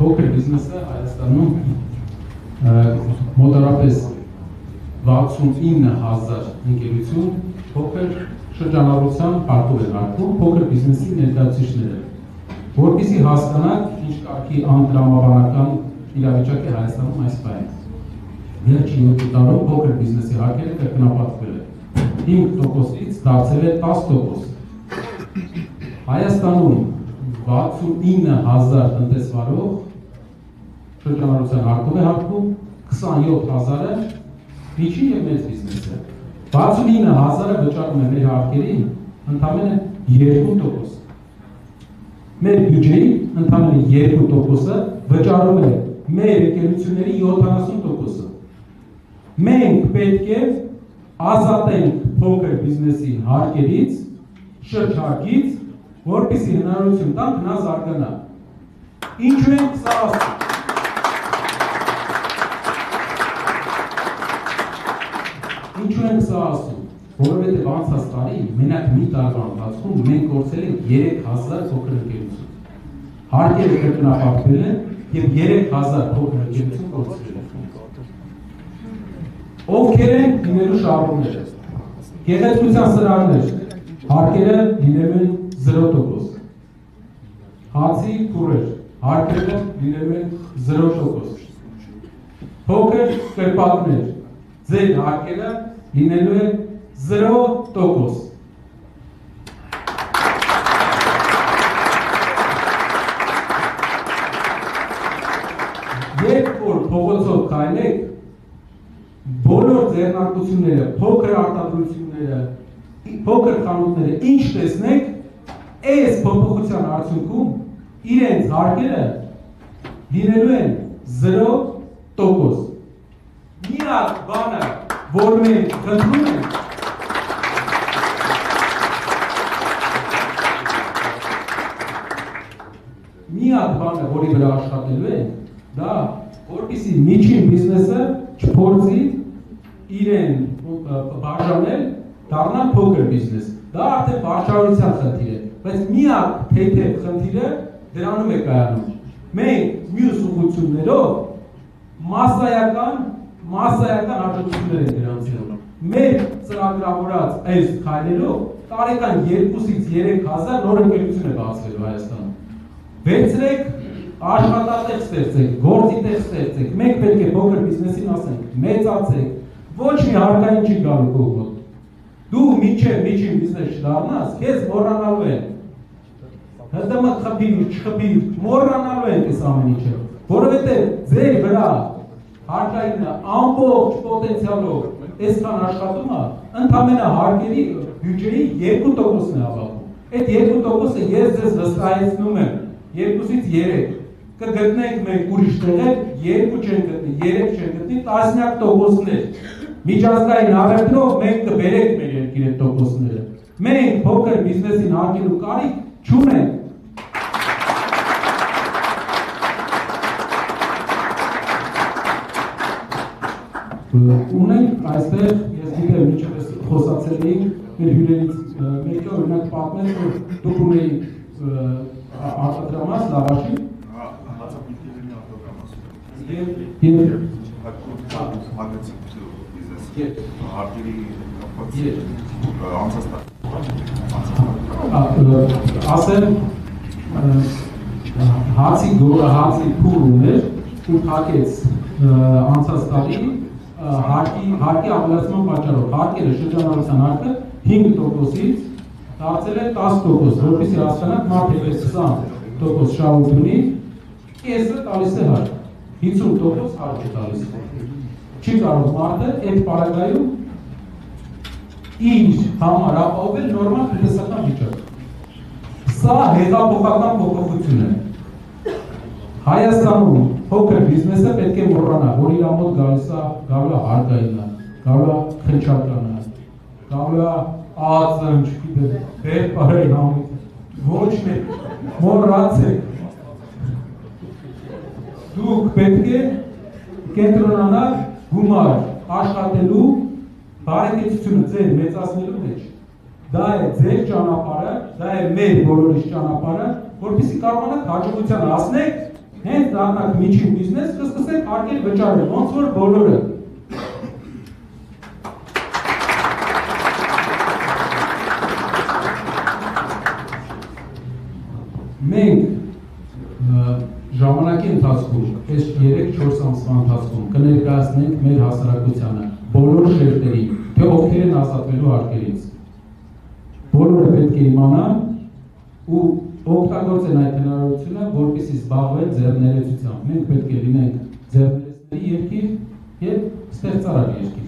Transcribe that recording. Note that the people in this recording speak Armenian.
փոքր բիզնեսը Հայաստանում մոտավորապես 69,000 ընկերություն փոքր շրջանառության հարկով են հարկում փոքր բիզնեսի ներկայացուցիչները, որպեսզի հասկանաք ինչ կարգի անտրամաբանական իրավիճակ է Հայաստանում այս պահին։ Վերջին 7 տարում փոքր բիզնեսի հարկերը կրկնապատկվել է 5%-ից դարձել է 10%։ Հայաստանում 69,000 տնտեսվարող շրջանառության հարկով է հարկում, 27,000-ը միջին և մեծ բիզնես է, 69,000-ը վճարում է մեր հարկերի ընդամենը 2%։ Մեր բյուջեի ընդամենը 2%-ը վճարում է մեր ընկերությունների 70%-ը։ Մենք պետք է ազատենք փոքր բիզնեսի հարկերից, շրջարկից, որպեսզի հնարավորություն տանք նա զարգանա։ Ինչու ենք սա ասում։ Ինչու ենք սա ասում, որովհետև անցած տարի մենակ մի տարվա ընթացքում մենք կորցրել ենք 3,000 փոքր ընկերություն։ Հարկերը կրկնապատկվել են և 3,000 փոքր ընկերություն կորցրել են։ Ովքեր են լինելու շահառուները։ Գեղեցկության սրահներ, հարկերը լինելու են 0%։ Հացի քուռեր, հարկերը լինելու են 0%։ Փոքր կրպակներ, ձեր հարկերը լինելու են 0%։ Երբ որ փողոցով քայլեք, բոլոր ձեռնարկությունները, փոքր արտադրությունները, փոքր խանութները, ինչ տեսնեք, այս փոփոխության արդյունքում իրենց հարկերը լինելու են 0%։ Միակ բանը, որ մենք խնդրում ենք, միակ բանը, որի վրա աշխատելու ենք, դա որպեսզի միջին բիզնեսը չփորձի իրեն բաժանել դառնա փոքր բիզնես։ Դա արդեն վարչարության խնդիր է, բայց միակ թեթև խնդիրը դրանում է կայանում։ Մենք մյուս ուղղություններով մասսայական հաջողություններ ենք գրանցել։ Մեր ծրագրավորած այս քայլերով տարեկան 2-ից 3,000 նոր ընկերություն է բացվելու Հայաստանում։ Վերցրեք, աշխատատեղ ստեղծեք, գործի տեղ ստեղծեք, մենք պետք է փոքր բիզնեսին ասենք, մեծացեք, ոչ մի հարկային չի գալու քո մոտ։ Դու միջին բիզնես չդառնաս, քեզ մոռանալու են։ ՀՏՄ չխփիր, մոռանալու են այս ամեն ինչը, որովհետև ձեր վրա հարկայինը ամբողջ պոտենցիալով այսքան աշխատում է, ընդամենը հարկերի բյուջեի 2%-ն է հավաքում։ Այդ 2%-ը ես ձեզ վստահեցնում եմ, 2-ից 3 կգտնենք մենք ուրիշ տեղեր, 2 չեն գտնի, 3 չեն գտնի, տասնյակ տոկոսներ։ Միջազգային աղերքով մենք կբերենք մեր երկիր այդ տոկոսները։ Մենք փոքր բիզնեսին հարկելու կարիք չունենք։ Ունենք այստեղ, ես գիտեմ, մինչև ես խոսացել էինք, մեր հյուրերից մեկը օրինակ պատմել, որ դուք ունեիք արտադրամաս լավաշի ասեմ հացի փուր ուներ ու թակեց անցած տարի հարկի ավելացման պատճառով հարկերը շրջանառության հարկը 5%-ից դարձել է 10%, որպեսզի հասկանաք մարդը 20% շահույթ ունի, կեսը տալիս է հարկ, 50% հարկ է տալիս։ Չի կարող մարդը այդ պարագայում իր համար ապահովել նորմալ տնտեսական վիճակ։ Սա հեղափոխական փոփոխություն է։ Հայաստանում փոքր բիզնեսը պետք է մոռանա, որ իր մոտ գալու է հարկայինը, գալու է խնչականը, գալու է ածը, չգիտեմ, բերպարայի համույթը, ոչ մեկ, մոռացեք։ Դուք պետք է կենտրոնանալ գումար աշխատելու բարեկեցությունը ձեր մեծացնելու մեջ։ Դա է ձեր ճանապարհը, դա է մեր բոլորիս ճանապարհը, որպեսզի կարողանաք հաջողության հասնեք հենց դառնաք միջին բիզնես, կսկսեք արկել վճարել, ոնց որ բոլորը։ Մենք ժամանակի ընթացքում, այս 3-4 ամսվա ընթացքում կներկայացնենք մեր հասարակությանը բոլոր շերտերին, թե ովքեր են ազատվելու հարկերից։ Բոլորը պետք է իմանան ու օգտագործեն այդ հնարավորությունը, որպեսզի զբաղվեն ձեռներեցությամբ։ Մենք պետք է լինենք ձեռներեցների երկիր եւ ստեղծարար երկիր։